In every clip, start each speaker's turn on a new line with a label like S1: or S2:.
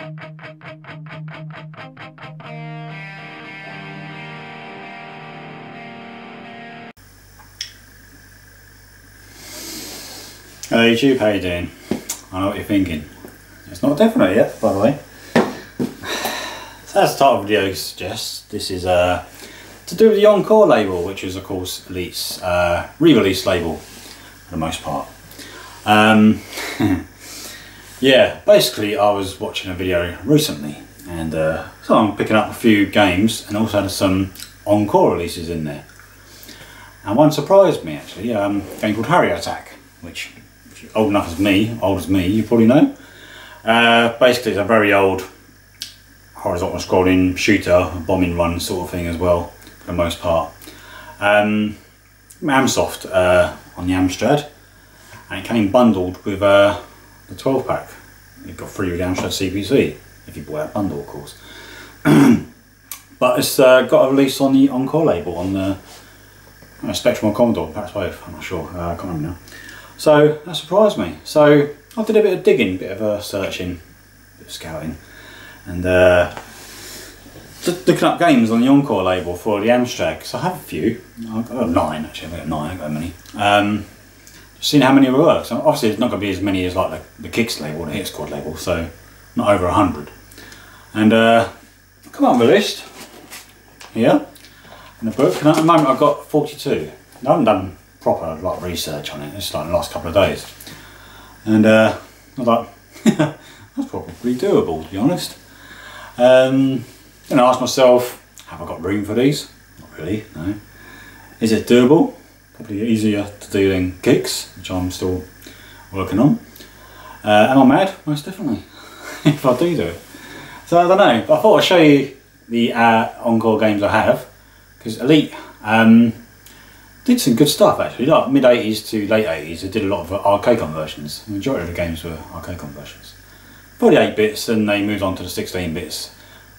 S1: Hello YouTube, how you doing? I know what you're thinking. It's not definite yet, by the way. So as the title of the video suggests, this is to do with the ENCORE label, which is of course Elite's re-release label for the most part. Yeah, basically I was watching a video recently and so I'm picking up a few games and also had some ENCORE releases in there. And one surprised me actually, a game called Harrier Attack, which if you're old enough as me, you probably know. Basically it's a very old horizontal scrolling shooter, bombing run sort of thing as well, for the most part. Amsoft on the Amstrad, and it came bundled with the 12 pack. It got free with the Amstrad CPC, if you bought that bundle of course. But it's got a release on the ENCORE label on the Spectrum or Commodore, perhaps both, I'm not sure, I can't remember now. So that surprised me. So I did a bit of digging, a bit of searching, a bit of scouting, and just looking up games on the ENCORE label for the Amstrad, because I have a few. I've got 9 actually, I've got 9, I haven't got many. Just seeing how many work. So obviously it's not going to be as many as like the Kicks label, the Hit Squad label, so not over 100. And come on the list here in the book, and at the moment I've got 42. I haven't done proper like research on it, it's like the last couple of days. And I was like, that's probably doable, to be honest. And I asked myself, have I got room for these? Not really, no. Is it doable? Probably easier to do than Kicks, which I'm still working on. Am I mad? Most definitely, if I do it. So I don't know, but I thought I'd show you the ENCORE games I have, because Elite did some good stuff actually, like mid 80s to late 80s. They did a lot of arcade conversions. The majority of the games were arcade conversions. 48 bits, and they moved on to the 16 bits.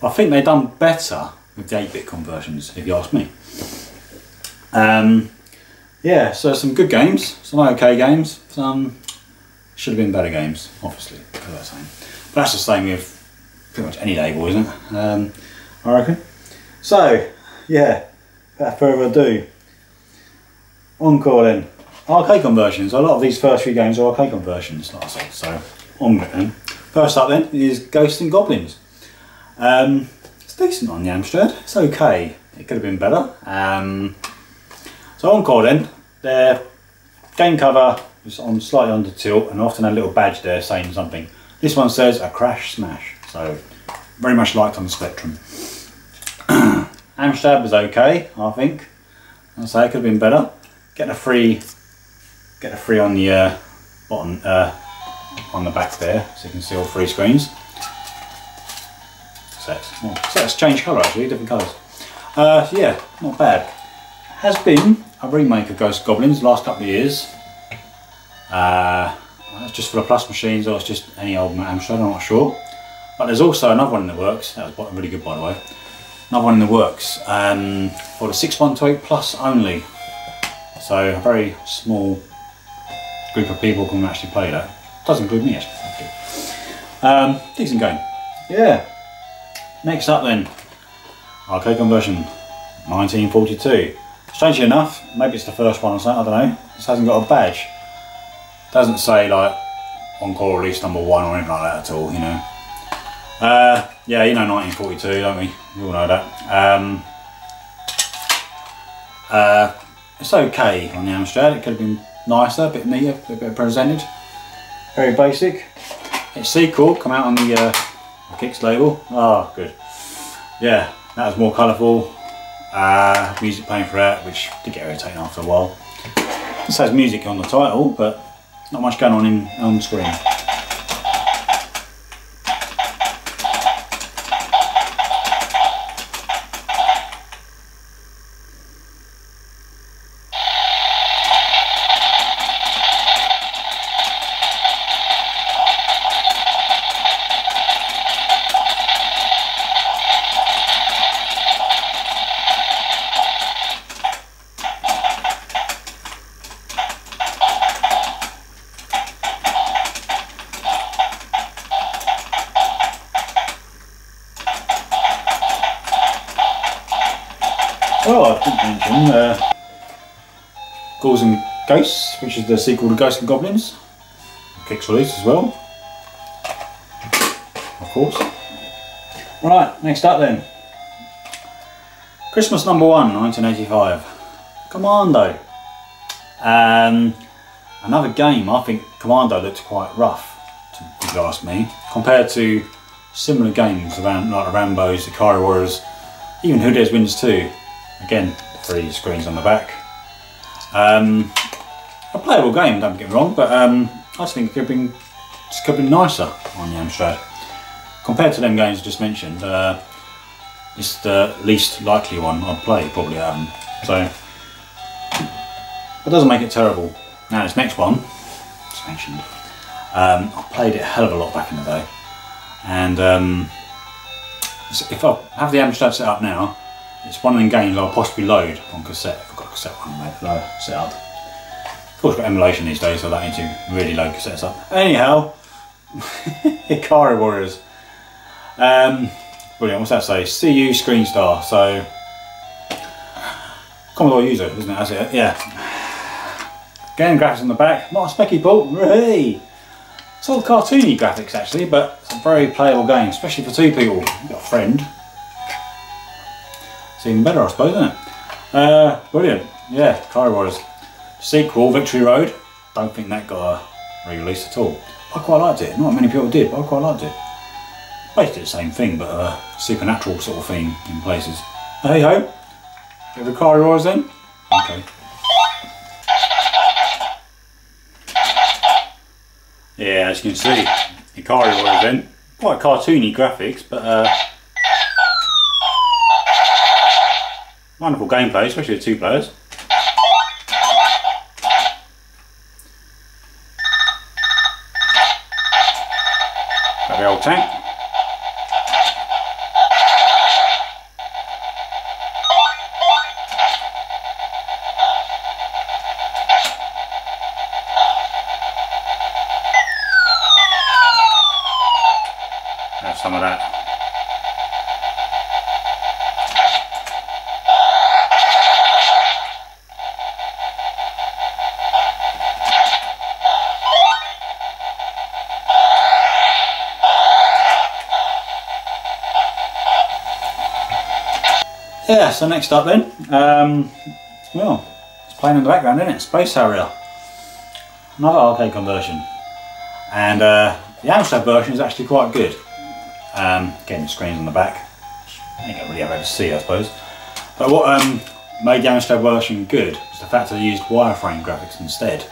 S1: I think they've done better with the 8-bit conversions, if you ask me. Yeah, so some good games, some okay games, some should have been better games, obviously, as I was saying. But that's the same with pretty much any label, isn't it? I reckon. So, yeah, without further ado, ENCORE then. Arcade conversions. A lot of these first few games are arcade conversions, like I say, so on with it then. First up then is Ghosts and Goblins. It's decent on the Amstrad, it's okay, it could have been better. So ENCORE then, their game cover is on slightly under tilt and often a little badge there saying something. This one says a crash smash, so very much liked on the Spectrum. Amstrad was okay, I think. I'd say it could have been better. Get a free on the bottom, on the back there, so you can see all 3 screens. Sets change colour actually, different colours. So yeah, not bad. Has been a remake of Ghosts and Goblins the last couple of years. It's just for the Plus machines, or it's just any old Amstrad, I'm not sure. But there's also another one in the works, that was really good by the way. Another one in the works for the 618 Plus only. So a very small group of people can actually play that. Does include me actually. Decent game. Yeah. Next up then, arcade conversion, 1942. Strangely enough, maybe it's the first one or something, I don't know. This hasn't got a badge. It doesn't say like ENCORE release number 1 or anything like that at all, you know. Yeah, you know 1942, don't we? You all know that. It's okay on the Amstrad. It could have been nicer, a bit neater, a bit better presented. Very basic. Its sequel come out on the Kicks label. Oh, good. Yeah, that was more colourful. Music playing for that, which did get irritating after a while. This has music on the title, but not much going on screen. well, I didn't mention Ghouls and Ghosts, which is the sequel to Ghosts and Goblins. Kicks release as well, of course. Right, next up then. Christmas number 1, 1985. Commando. Another game. I think Commando looked quite rough, if you ask me, compared to similar games around like the Rambos, the Harrier Warriors, even Who Dares Wins 2. Again, 3 screens on the back. A playable game, don't get me wrong, but I just think it could have been nicer on the Amstrad. Compared to them games I just mentioned, it's the least likely one I'd play, probably so it doesn't make it terrible. Now this next one, just mentioned, I played it a hell of a lot back in the day, and if I have the Amstrad set up now, it's one of them games I'll possibly load on cassette if I've got a cassette one set up. Of course, we've got emulation these days, so I don't need to really load cassettes up. Anyhow, Harrier Warriors. Brilliant, what's that say? CU Screen Star, so Commodore user, isn't it? That's it, yeah. Game graphics on the back, not a specky port, hey! It's all cartoony graphics actually, but it's a very playable game, especially for 2 people. You've got a friend. It's even better, I suppose, isn't it? Brilliant, yeah, Harrier Warriors. Sequel, Victory Road. Don't think that got a re-release at all. I quite liked it, not many people did, but I quite liked it. Basically the same thing, but a supernatural sort of theme in places. Hey ho, bit of a Harrier Warriors then? Okay. Yeah, as you can see, the Harrier Warriors then. Quite cartoony graphics, but wonderful gameplay, especially with 2 players. Got the old tank. Have some of that. Yeah, so next up then, well, it's playing in the background, isn't it? Space Harrier. Another arcade conversion. And the Amstrad version is actually quite good. Again, the screen's on the back. You can't really have to see, I suppose. But what made the Amstrad version good was the fact that they used wireframe graphics instead.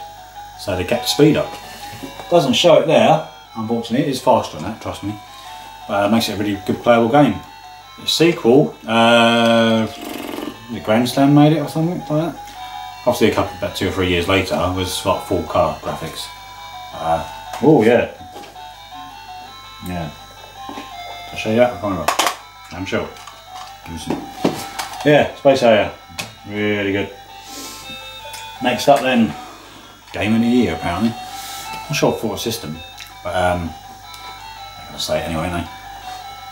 S1: So they kept the speed up. Doesn't show it there, unfortunately. It is faster than that, trust me. But it makes it a really good playable game. The sequel, the Grand Slam made it or something like that. Obviously about 2 or 3 years later was like full colour graphics. Oh yeah. Yeah. I'll show you that, I can't remember. I'm sure. Yeah, Space Harrier. Really good. Next up then, Game of the Year apparently. Not sure for what system, but I'm gonna say it anyway, ain't I?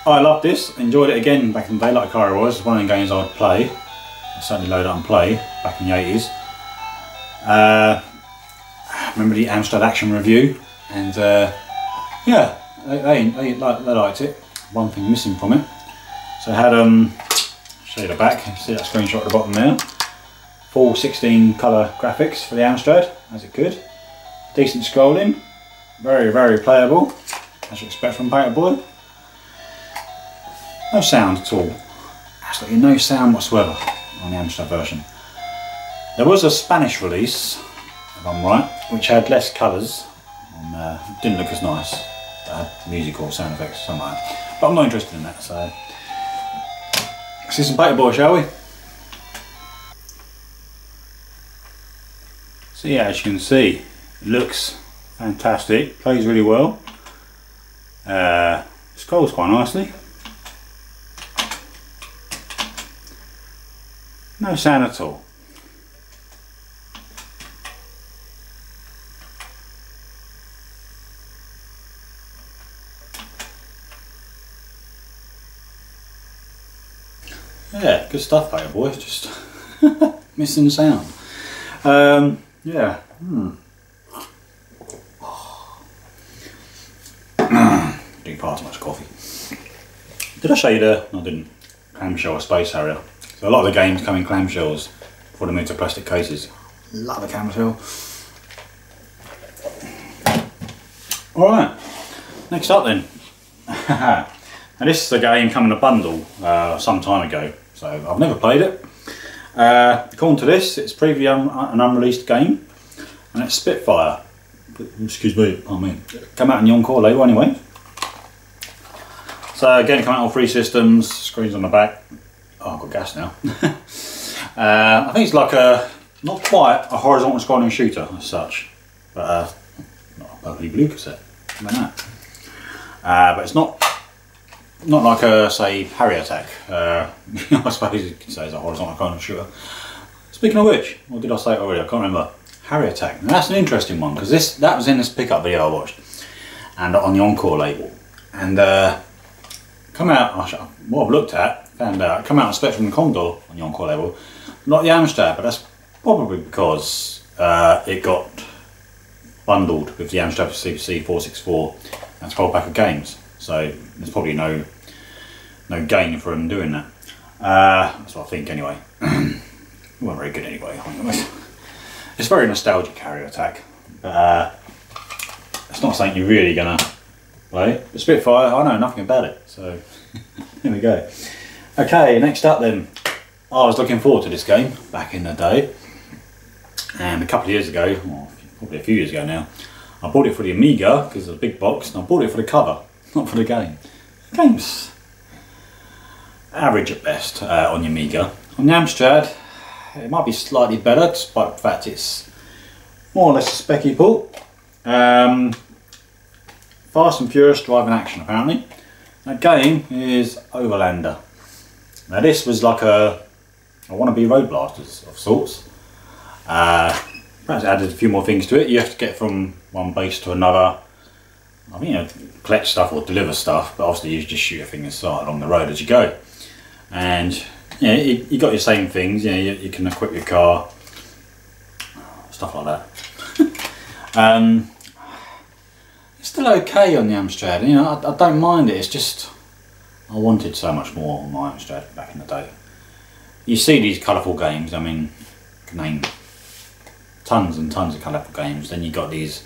S1: I loved this, enjoyed it again back in the day like Harrier Warriors. It's one of the games I'd play. I certainly load up and play back in the 80s. Remember the Amstrad Action Review, and yeah, they liked it. One thing missing from it. So it had, show you the back, see that screenshot at the bottom there. Full 16 colour graphics for the Amstrad, as it could. Decent scrolling, very, very playable, as you expect from Paper Boy. No sound at all, absolutely no sound whatsoever on the Amstrad version. There was a Spanish release, if I'm right, which had less colours, and didn't look as nice. It had music or sound effects, something like that. But I'm not interested in that, so let's see some Paper Boy, shall we? So yeah, as you can see, it looks fantastic, plays really well, scrolls quite nicely. No sound at all. Yeah, good stuff, mate, boy. Just missing sound. Yeah. Didn't far too much coffee. Did I show you the? No, I didn't. Clamshell Space Harrier. So a lot of the games come in clamshells before they move to plastic cases. Love a clamshell. Alright, next up then. Now this is a game coming in a bundle some time ago, so I've never played it. According to this, it's previously an unreleased game, and it's Spitfire. Excuse me, oh man. Came out in the ENCORE label anyway. So again, come out on 3 systems, screens on the back. Oh, I've got gas now. I think it's like not quite a horizontal scrolling shooter as such, but not a perfectly blue cassette. Like that. But it's not like a, say, Harrier Attack. I suppose you could say it's a horizontal kind of shooter. Speaking of which, what did I say already? I can't remember. Harrier Attack. Now that's an interesting one because that was in this pickup video I watched, and on the ENCORE label, and come out. What I've looked at, found out, come out on Spectrum and Condor on the ENCORE label, not the Amstrad, but that's probably because it got bundled with the Amstrad CPC 464 and 12 pack of games, so there's probably no gain for them doing that. That's what I think anyway. It wasn't very good anyway. It's very nostalgic, Harrier Attack, but it's not something you're really gonna play. But Spitfire, I know nothing about it, so here we go. Okay, next up then, I was looking forward to this game back in the day, and a couple of years ago, or probably a few years ago now, I bought it for the Amiga because it's a big box, and I bought it for the cover, not for the game. The game's average at best on the Amiga. On the Amstrad, it might be slightly better, despite the fact it's more or less a specky port. Fast and Furious driving action apparently. That game is Overlander. Now this was like a wannabe Road Blasters of sorts. Perhaps added a few more things to it. You have to get from one base to another. I mean, collect stuff or deliver stuff, but obviously you just shoot a thing aside along the road as you go. And yeah, you got your same things. You know, you can equip your car, stuff like that. It's still okay on the Amstrad. You know, I don't mind it. It's just I wanted so much more on my Amstrad back in the day. You see these colourful games. I mean, I can name tons and tons of colourful games. Then you got these.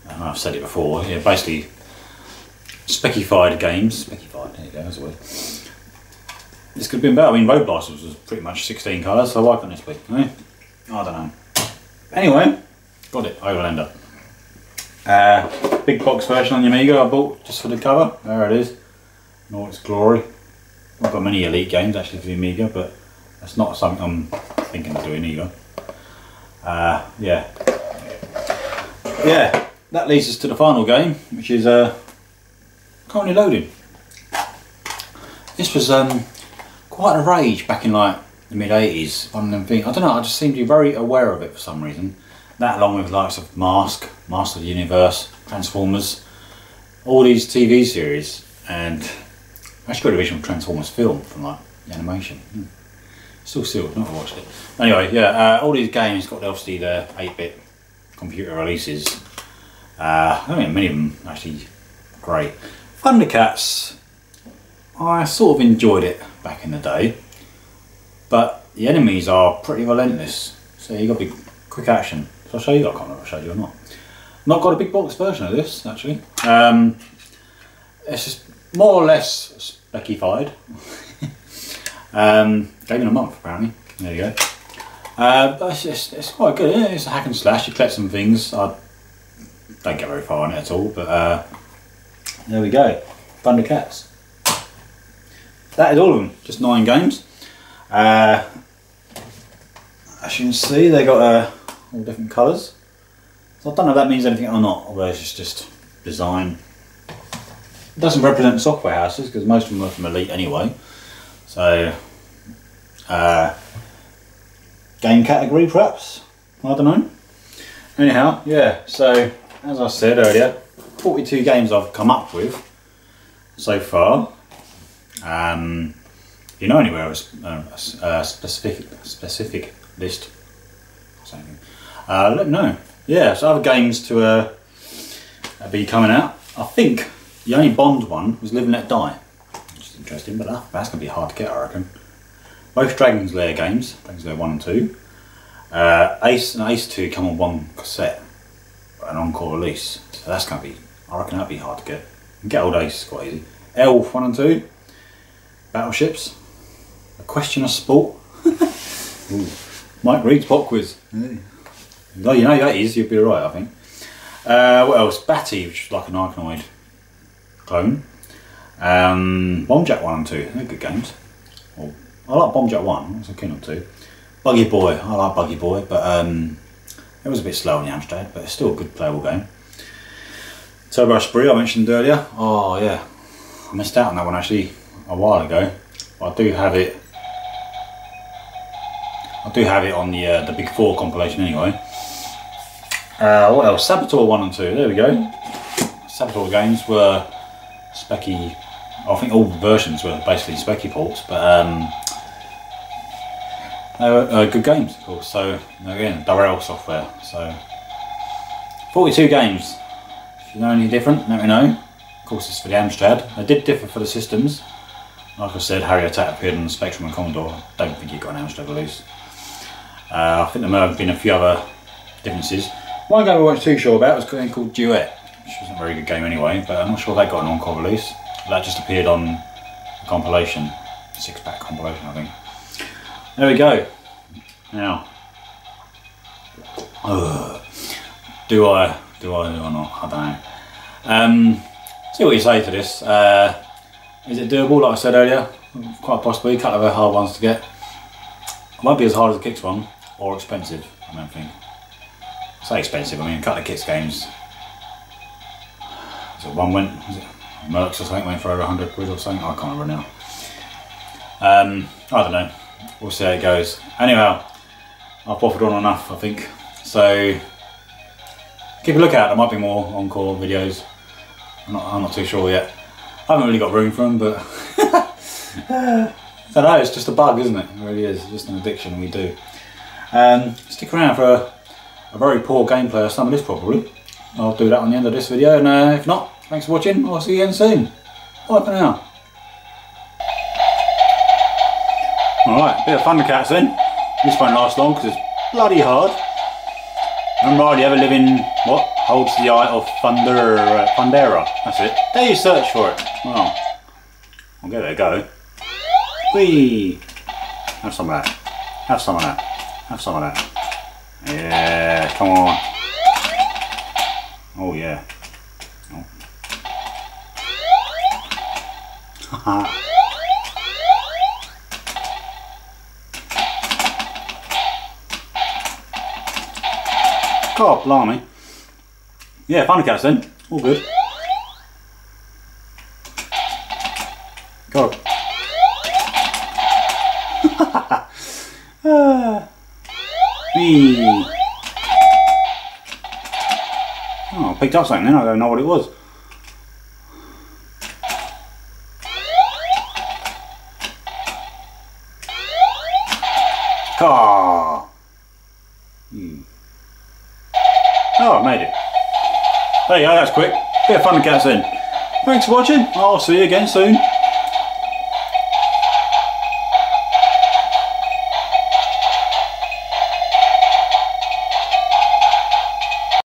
S1: I've said it before. Yeah, basically specified games. Specified. There you go. That's a word. This could have been better. I mean, Road Blasters was pretty much 16 colours, so why can't this be? Eh? I don't know. Anyway, got it. Overlander. Big box version on the Amiga I bought just for the cover. There it is. In all its glory. I've got many Elite games actually for the Amiga, but that's not something I'm thinking of doing either. Yeah, that leads us to the final game, which is currently loading. This was quite a rage back in like the mid 80s. One of them things. I don't know. I just seem to be very aware of it for some reason. That, along with likes of Mask, Master of the Universe, Transformers, all these TV series, and I actually got a original Transformers film from like the animation. Still sealed, not watched it. Anyway, yeah, all these games got obviously the 8-bit computer releases. I mean, many of them actually great. Thundercats, I sort of enjoyed it back in the day, but the enemies are pretty relentless, so you got to be quick action. Shall I show you? I can't remember if I showed you or not. Not got a big box version of this actually. It's just more or less specified. Game in a month apparently. There you go. But it's quite good. Isn't it? It's a hack and slash. You collect some things. I don't get very far on it at all, but there we go. Thundercats. That is all of them. Just 9 games. As you can see, they got all different colours. So I don't know if that means anything or not, although it's just design. It doesn't represent software houses because most of them are from Elite anyway. So, game category perhaps? I don't know. Anyhow, yeah, so as I said earlier, 42 games I've come up with so far. you know anywhere a specific list, let me know. Yeah, so other games to be coming out. I think the only Bond one was Live and Let Die, which is interesting, but that's going to be hard to get, I reckon. Both Dragon's Lair games, Dragon's Lair 1 and 2. Ace and Ace 2 come on one cassette, an encore release, so that's going to be, I reckon that'd be hard to get. You can get old Ace quite easy. Elf 1 and 2. Battleships. A Question of Sport. Ooh. Mike Reed's pop quiz. Yeah. No, you know that is, you'll be alright, I think. What else? Batty, which is like an Arkanoid clone. Bombjack 1 and 2, they're good games. Well, I like Bombjack 1, I was keen on 2. Buggy Boy, I like Buggy Boy, but it was a bit slow on the Amstrad, but it's still a good playable game. Turbo Spree, I mentioned earlier. Oh yeah, I missed out on that one actually a while ago. But I do have it. On the Big 4 compilation anyway. What else? Saboteur 1 and 2. There we go. Saboteur games were specky. I think all the versions were basically specky ports, but they were good games, of course. So again, Durrell software. So 42 games. If you know any different, let me know. Of course, it's for the Amstrad. They did differ for the systems. Like I said, Harrier Attack appeared on the Spectrum and Commodore. I don't think it got an Amstrad release. I think there may have been a few other differences. One game I wasn't too sure about was called Duet, which wasn't a very good game anyway, but I'm not sure that got an encore release. That just appeared on the compilation, 6-pack compilation, I think. There we go. Now, do I or not? I don't know. See what you say to this. Is it doable? Like I said earlier, quite possibly. A couple of hard ones to get. It won't be as hard as the Kicks one, or expensive, I don't think. I say expensive, I mean a couple of Kicks games. So one went, was it Mercs or something, went for over 100 quid or something, I can't remember now. I don't know, we'll see how it goes. Anyhow, I've waffled on enough I think, so keep a lookout, there might be more encore videos. I'm not too sure yet. I haven't really got room for them, but I don't know, it's just a bug, isn't it? It really is, it's just an addiction we do. Stick around for a very poor gameplay of some of this probably. I'll do that on the end of this video, and if not, thanks for watching, I'll see you again soon. Bye for now. Alright, bit of Thundercats then. This won't last long because it's bloody hard. Remember, I ever live in what holds the eye of Thundera. That's it. There you search for it. Well, I'll give it a go. Whee! Have some of that. Have some of that. Have some of that. Yeah, come on. Oh yeah. Oh. Haha. God blimey. Yeah, Thundercats then. All good. God. Oh, I picked up something then, I don't know what it was. Ah. Oh, I made it. There you go, that's quick. Bit of Thundercats then. Thanks for watching, I'll see you again soon.